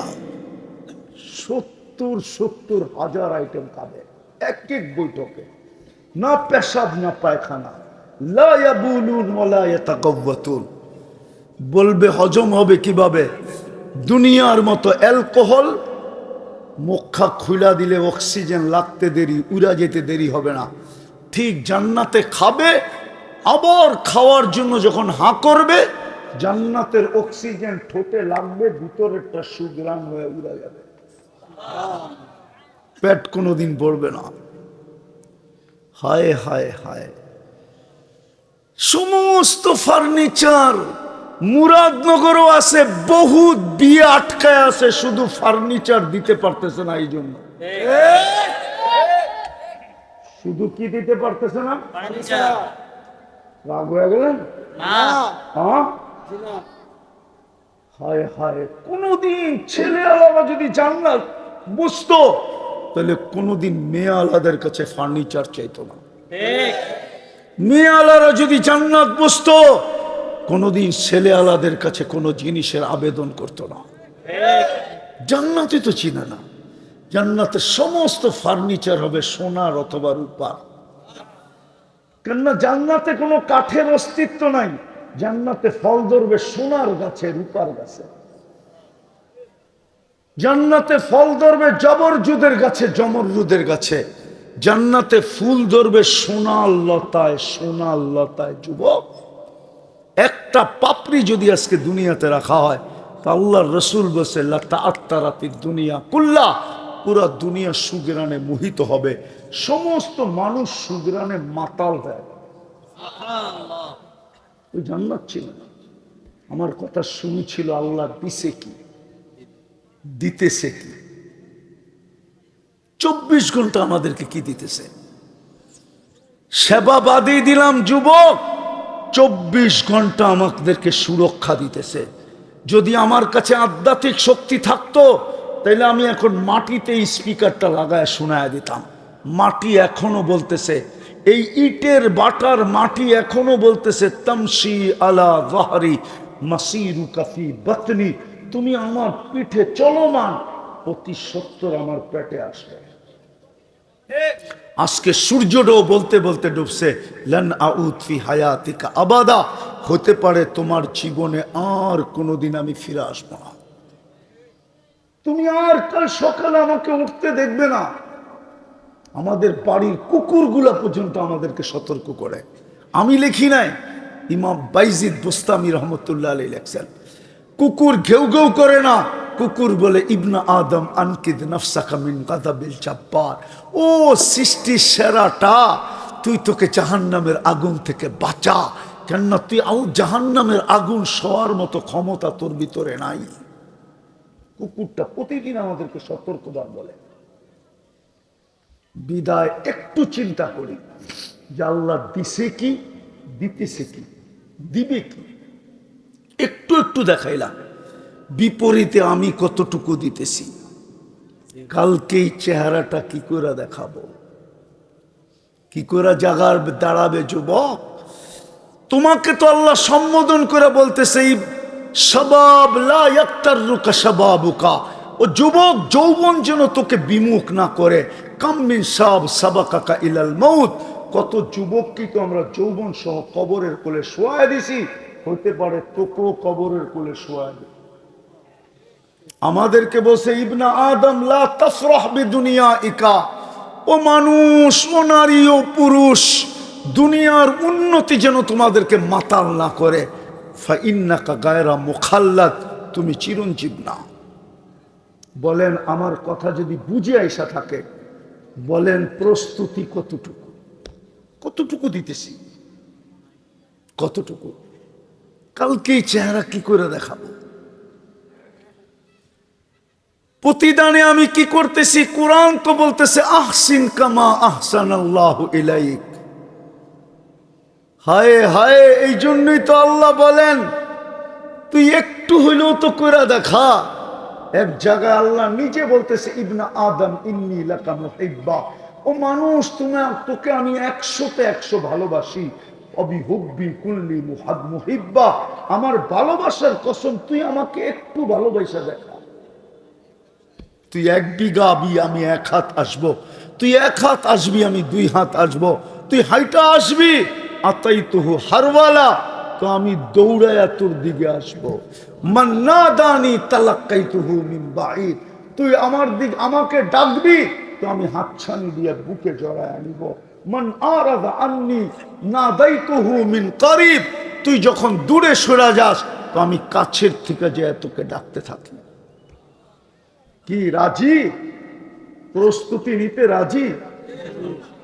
70 হাজার আইটেম খাবে এক এক বৈঠকে, না পেশাব না পায়খানা, লা ইয়াবুলুন ওয়ালা ইয়াতাকাওয়াতুন। বলবে হজম হবে কিভাবে? দুনিয়ার মতো অ্যালকোহল মুখা খুলা দিলে অক্সিজেন লাগতে দেরি, উড়া যেতে দেরি হবে না। ঠিক জান্নাতে খাবে, আবার খাওয়ার জন্য যখন হাঁ করবে, জান্নাতের অক্সিজেন ঠোঁটে লাগবে, ভিতরেরটা সুগ্রাম হয়ে উড়া যাবে, পেট কোনোদিন পড়বে না। হায় হায় হায়, সমস্ত ফার্নিচার মুরাদনগরও আছে, বহুত বিয়ে আটকায় আছে, শুধু ফার্নিচার দিতে পারতেছে না। এই জন্য শুধু কি দিতে পারতেছে না? রাগ হয়ে গেলেন? হ্যাঁ, হায় হায়, কোনদিন ছেলে আলাদা যদি জান্নাত বুঝতো, তাহলে কোনদিন মেয়ে আলাদের কাছে ফার্নিচার চাইতো না। মেয়ে আলারা যদি জান্নাত বুঝতো, কোনদিন ছেলে আলাদের কাছে কোনো জিনিসের আবেদন করতো না। জান্নাতে তো চিনে না, জান্নাতে সমস্ত ফার্নিচার হবে সোনার অথবা রূপার। কেননা জান্নাতে কোনো কাঠের অস্তিত্ব নাই, জান্নাতে ফল ধরবে সোনার গাছে, রূপার গাছে। জান্নাতে ফল ধরবে জবরজুদের গাছে, জমরজুদের গাছে। জান্নাতে ফুল ধরবে সোনার লতায়, সোনার লতায়। যুবক, একটা পাপড়ি যদি আজকে দুনিয়াতে রাখা হয়, তা আল্লাহর রসুল বলছে লা তাআত্তারাতিদ দুনিয়া কুল্লা, পুরা দুনিয়া সুগ্রানে মোহিত হবে, সমস্ত মানুষ সুগ্রানে মাতাল হয়ে যাবে। ওই জান্নাত ছিল না। আমার কথা শুনেছিল আল্লাহ দিছে কি, দিতেছে কি, 24 ঘন্টা আমাদেরকে কি দিতেছে? সেবা বাদই দিলাম যুবক, 24 ঘন্টা আমাদেরকে সুরক্ষা দিতেছে। যদি আমার কাছে আধ্যাত্মিক শক্তি থাকতো, তাইলে আমি এখন মাটিতে স্পিকারটা লাগায় শোনায় দিতাম। মাটি এখনো বলতেছে, এই ইটের বাটার মাটি এখনো বলতেছে, তামশি আলা যাহরি মাসিরুকা ফি বাতনি, তুমি আমার পিঠে চলমান, অতি সত্তর আমার পেটে আসবে। আজকে সূর্যটাও বলতে বলতে ডুবছে, লান আউদ ফি হায়াতিকা আবাদা, হতে পারে তোমার জীবনে আর কোনোদিন আমি ফিরে আসবো না। তুমি আর কাল সকালে আমাকে উঠতে দেখবে না। আমাদের বাড়ির কুকুরগুলা পর্যন্ত আমাদেরকে সতর্ক করে। আমি লিখি নাই, ইমাম বাইজিদ বুস্তামি রহমতুল্লাহ আলাইহি লেখছেন, কুকুর ঘেউ ঘেউ করে না, কুকুর বলে ইবনা আদম আনকিদ নফসাকা মিন গাযাবিল জাব্বার, ও সৃষ্টির সেরাটা, তুই তোকে জাহান্নামের আগুন থেকে বাঁচা, কেননা তুই জাহান্নামের আগুন সওয়ার মতো ক্ষমতা তোর ভিতরে নাই। কুকুরটা প্রতিদিন আমাদেরকে সতর্কবার বলে। বিদায় একটু চিন্তা করি যে আল্লাহ দিছে কি, দিতেছে কি, দিবে কি, একটু একটু দেখাইলাম। বিপরীতে আমি কতটুকু দিতেছি, কালকে এই চেহারাটা কি করে দেখাবো, কি করে জাগার দাঁড়াবে যুবক। তোমাকে তো আল্লাহ সম্বোধন করে বলতেছে শাবাব লা ইয়াক্তারুকা শাবাবুকা, ও যুবক যৌবন যেন তোকে বিমুখ না করে। কাম মিন শাব সাবাকাকা ইলাল মাউত, কত যুবককে তো আমরা যৌবন সহ কবরের কোলে শোয়ায় দিছি, হতে পারে তোকেও কবরের কোলে শোয়ায় দিই। আমাদেরকে বসে ইবনা আদম লা তাফরাহ বিদুনিয়াইকা, ও মানুষ, ও নারী, ও পুরুষ, দুনিয়ার উন্নতি যেন তোমাদেরকে মাতাল না করে। ফাইন্নাকা গায়রা মুখাল্লাদ, তুমি চিরঞ্জীব না। বলেন আমার কথা যদি বুঝে আইসা থাকে, বলেন প্রস্তুতি কতটুকু, কতটুকু দিতেছি, কতটুকু। কালকে এই চেহারা কি করে দেখাবো। প্রতিদানে আমি কি করতেছি, কোরআন তো বলতেছে আহসিন কামা আহসানাল্লাহু ইলাইক। হায় হায়, এই জন্যই তো আল্লাহ বলেন তুই একটু হইলেও তো করে দেখা। এক জায়গায় আল্লাহ নিজে বলতেছে ইবনা আদম ইন্নী লাকা মুহিব্বা, ও মানুষ তোকে আমি 100তে 100 ভালোবাসি। অবিহুব্বি কুল্লি মুহিব্বা, আমার ভালোবাসার কসম তুই আমাকে একটু ভালোবাসা দেখা। তুই 1 বিঘা আবি, আমি 1 হাত আসবো, তুই 1 হাত আসবি, আমি 2 হাত আসবো, তুই হাইটা আসবি আতাইতুহু হারওয়ালা, তো আমি দৌড়ায়া তোর দিকে আসবো। মান নাদানি তালাক্কাইতুহু মিন বাঈদ, তুই আমাকে ডাকবি তো আমি হাতছানি দিয়ে বুকে জড়ায় আনিব। মান আরাদা আন্নি নাদাইতুহু মিন করিব, তুই যখন দূরে সরে যাস তো আমি কাছের থেকে যে তোকে ডাকতে থাকি। কি রাজি? প্রস্তুতি নিতে রাজি?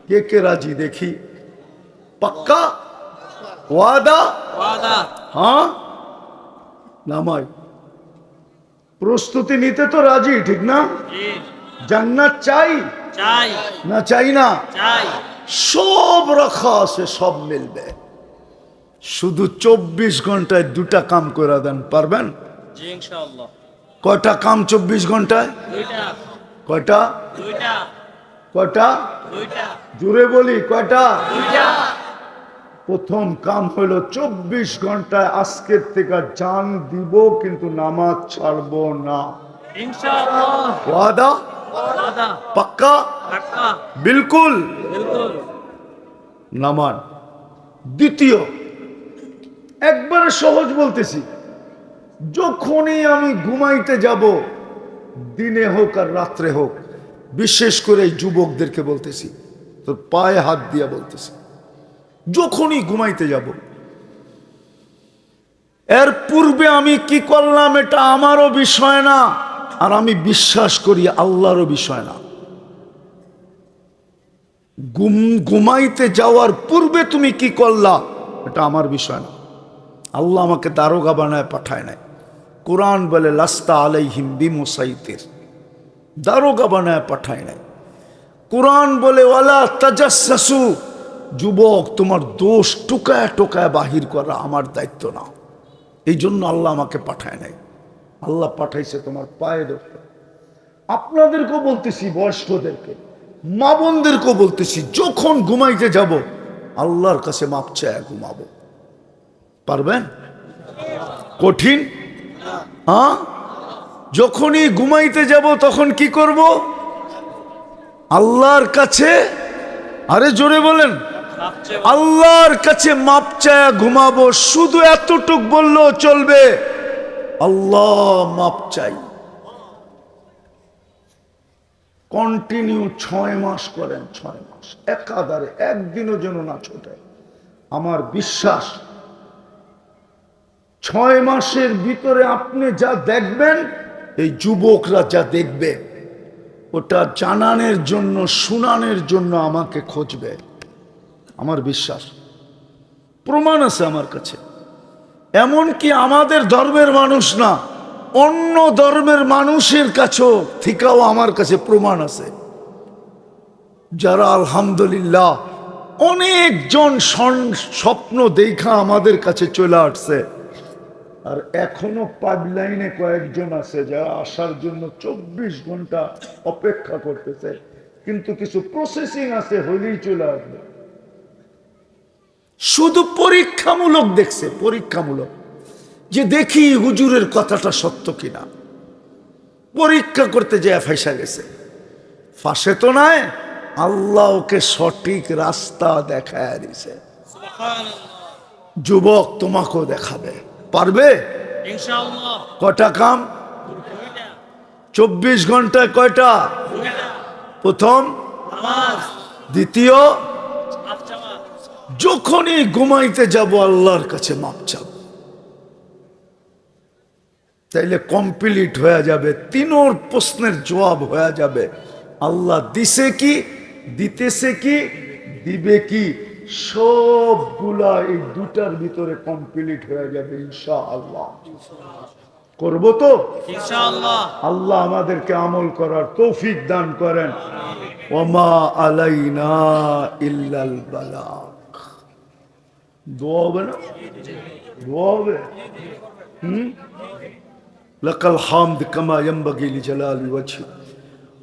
কে কে রাজি দেখি? পাক্কা ওয়াদা? হ্যাঁ নামাই। প্রস্তুতি নিতে তো রাজি, ঠিক না? জান্নাত চাই না চাই না? সব রাখা আছে, সব মিলবে। শুধু 24 ঘন্টায় 2টা কাম করে দেন, পারবেন? কয়টা কাম 24 ঘন্টায়? কয়টা? কয়টা? জোরে বলি কয়টা? প্রথম কাম হলো 24 ঘন্টায় আজকের থেকে জান দিব, কিন্তু নামাজ ছাড়বো না। ওয়াদা? পাক্কা? বিলকুল নামান। দ্বিতীয়, একবারে সহজ বলতেছি, যখনই আমি ঘুমাইতে যাব, দিনে হোক আর রাত্রে হোক, বিশেষ করে এই যুবকদেরকে বলতেছি, তোর পায়ে হাত দিয়া বলতেছি, যখনই ঘুমাইতে যাব, এর পূর্বে আমি কি করলাম এটা আমারও বিষয় না, আর আমি বিশ্বাস করি আল্লাহরও বিষয় না। ঘুমাইতে যাওয়ার পূর্বে তুমি কি করলা এটা আমার বিষয় না। আল্লাহ আমাকে দারোগা বানায় পাঠায় নাই। কোরআন বলে লাস্তা আলাইহিম বিমুসাইতির, দারোগা বানায় পাঠায় নাই। কোরআন বলে ওয়ালা তাজাসসু, যুবক তোমার দোষ টোকায় টোকায় বাহির করা আমার দায়িত্ব না। এই জন্য আল্লাহ আমাকে পাঠায় নাই। আল্লাহ পাঠাইছে তোমার পায়ে ধরতে। আপনাদেরকেও বলতেছি, বয়স্কদেরকে, মা বোনদেরকেও বলতেছি, যখন ঘুমাইতে যাব আল্লাহর কাছে মাপ চায় ঘুমাবো। পারবেন? কঠিন? হ্যাঁ, যখনই ঘুমাইতে যাব তখন কি করব? আল্লাহর কাছে, আরে জোরে বলেন, আল্লাহর কাছে মাপ চায় ঘুমাবো। শুধু এতটুক বললেও চলবে, আল্লাহ মাপ চাই। কন্টিনিউ 6 মাস করেন, 6 মাস একাধারে, একদিনও যেন না ছোটে। আমার বিশ্বাস 6 মাসের ভিতরে আপনি যা দেখবেন, এই যুবকরা যা দেখবে, ওটা জানানোর জন্য, শুনানোর জন্য আমাকে খুঁজবে। আমার বিশ্বাস প্রমাণ আছে আমার কাছে। এমনকি আমাদের ধর্মের মানুষ না, অন্য ধর্মের মানুষের কাছেও থেকেও আমার কাছে প্রমাণ আছে, যারা আলহামদুলিল্লাহ অনেকজন স্বপ্ন দেখা আমাদের কাছে চলে আসছে, আর এখনো পাইপলাইনে কয়েকজন আছে যারা আসার জন্য 24 ঘন্টা অপেক্ষা করতেছে, কিন্তু কিছু প্রসেসিং আছে, হইলেই চলে আসবে। শুধু পরীক্ষামূলক দেখছে, পরীক্ষামূলক, যে দেখি হুজুরের কথাটা সত্য কিনা। পরীক্ষা করতে যায় ফাঁসা গেছে, ফাঁসে তো নাই, আল্লাহ ওকে সঠিক রাস্তা দেখায় দিছে। যুবক, তোমাকেও দেখাবে, পারবে ইনশাআল্লাহ। কয়টা কাম? 24 ঘন্টায় কয়টা? প্রথম, দ্বিতীয়, যখনই ঘুমাইতে যাব আল্লাহর কাছে মাপ চাব, তাইলে কমপ্লিট হয়ে যাবে। তিনোর প্রশ্নের জবাব হয়ে যাবে। আল্লাহ দিছে কি, দিতেছে কি, দিবে কি, সবগুলা এই দুটার ভিতরে কমপ্লিট হয়ে যাবে ইনশাআল্লাহ। করব তো ইনশাআল্লাহ। আল্লাহ আমাদেরকে আমল করার তৌফিক দান করেন। ওমা আলাইনা ইল্লাল বালাগ। দোয়া হবে না? দোয়া হবে। লাকাল হামদ কামা ইয়ানবাগি লিজালালি ওয়াজহি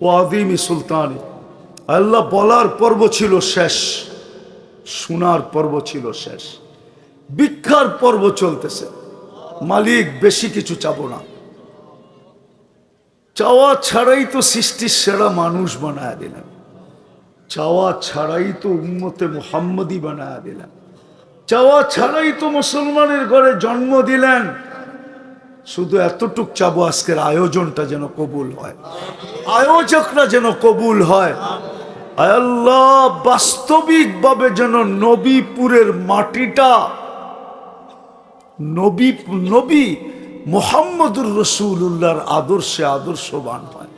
ওয়া আযীমি সুলতানি। আল্লাহ বলার পর্ব ছিল শেষ, শোনার পর্ব ছিল শেষ, ভিক্ষার পর্ব চলতেছে। মালিক, বেশি কিছু চাবো না, চাওয়া ছাড়াই তো সৃষ্টির সেরা মানুষ বানায় দিলেন, চাওয়া ছাড়াই তো উম্মতে মুহাম্মদী বানায় দিলেন, চাওয়া ছাড়াই তো মুসলমানের ঘরে জন্ম দিলেন। শুধু এতটুক চাবো, আজকের আয়োজনটা যেন কবুল হয়, আয়োজকরা যেন কবুল হয়। আল্লাহ, বাস্তবিকভাবে যেন নবীপুরের মাটিটা নবী মুহাম্মদুর রাসূলুল্লাহর আদর্শে আদর্শবান হয়।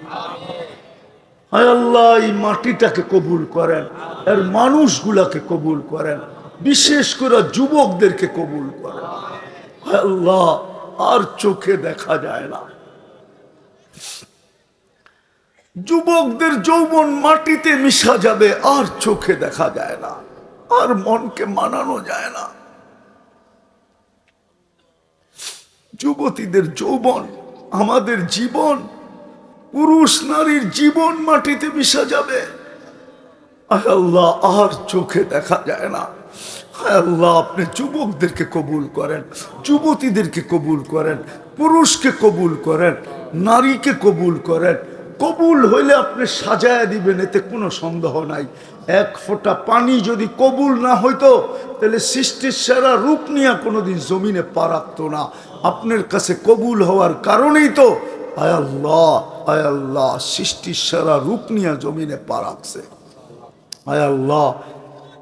হায় আল্লাহ, এই মাটিটাকে কবুল করেন, এর মানুষগুলাকে কবুল করেন, বিশেষ করে যুবকদেরকে কবুল করেন। হায় আল্লাহ, আর চোখে দেখা যায় না, যুবকদের যৌবন মাটিতে মিশা যাবে, আর চোখে দেখা যায় না, আর মনকে মানানো যায় না। যুবতীদের যৌবন, আমাদের জীবন, পুরুষ নারীর জীবন মাটিতে মিশা যাবে। আয় আল্লাহ, আর চোখে দেখা যায় না। হায় আল্লাহ, আপনি যুবকদেরকে কবুল করেন, যুবতীদেরকে কবুল করেন, পুরুষকে কবুল করেন, নারীকে কবুল করেন। কবুল হইলে আপনি সাজায় দিবেন, এতে কোনো সন্দেহ নাই। এক ফোঁটা পানি যদি কবুল না হইতো, তাহলে সৃষ্টির সেরা রূপ নিয়ে কোনোদিন জমিনে পা রাখতো না। আপনার কাছে কবুল হওয়ার কারণেই তো আয় আল্লাহ, আয় আল্লাহ, সৃষ্টির সেরা রূপ নিয়ে জমিনে পা রাখছে। আয় আল্লাহ,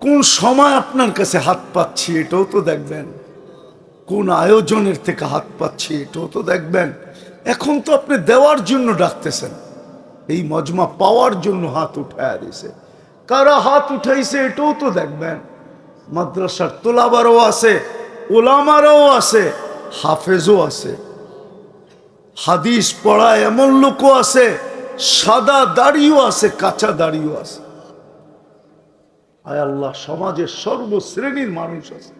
কোন সময় আপনার কাছে হাত পাচ্ছি এটাও তো দেখবেন, কোন আয়োজনের থেকে হাত পাচ্ছি এটাও তো দেখবেন। এখন তো আপনি দেওয়ার জন্য ডাকতেছেন, এই মজমা পাওয়ার জন্য হাত উঠায় দিছে। কারা হাত উঠাইছে এটাও তো দেখবেন। মাদ্রাসার তোলাবারও আছে, ওলামারাও আছে, হাফেজও আছে, হাদিস পড়ায় এমন লোকও আছে, সাদা দাড়িও আছে, কাঁচা দাড়িও আছে। আয় আল্লাহ, সমাজের সর্বশ্রেণীর মানুষ আছে।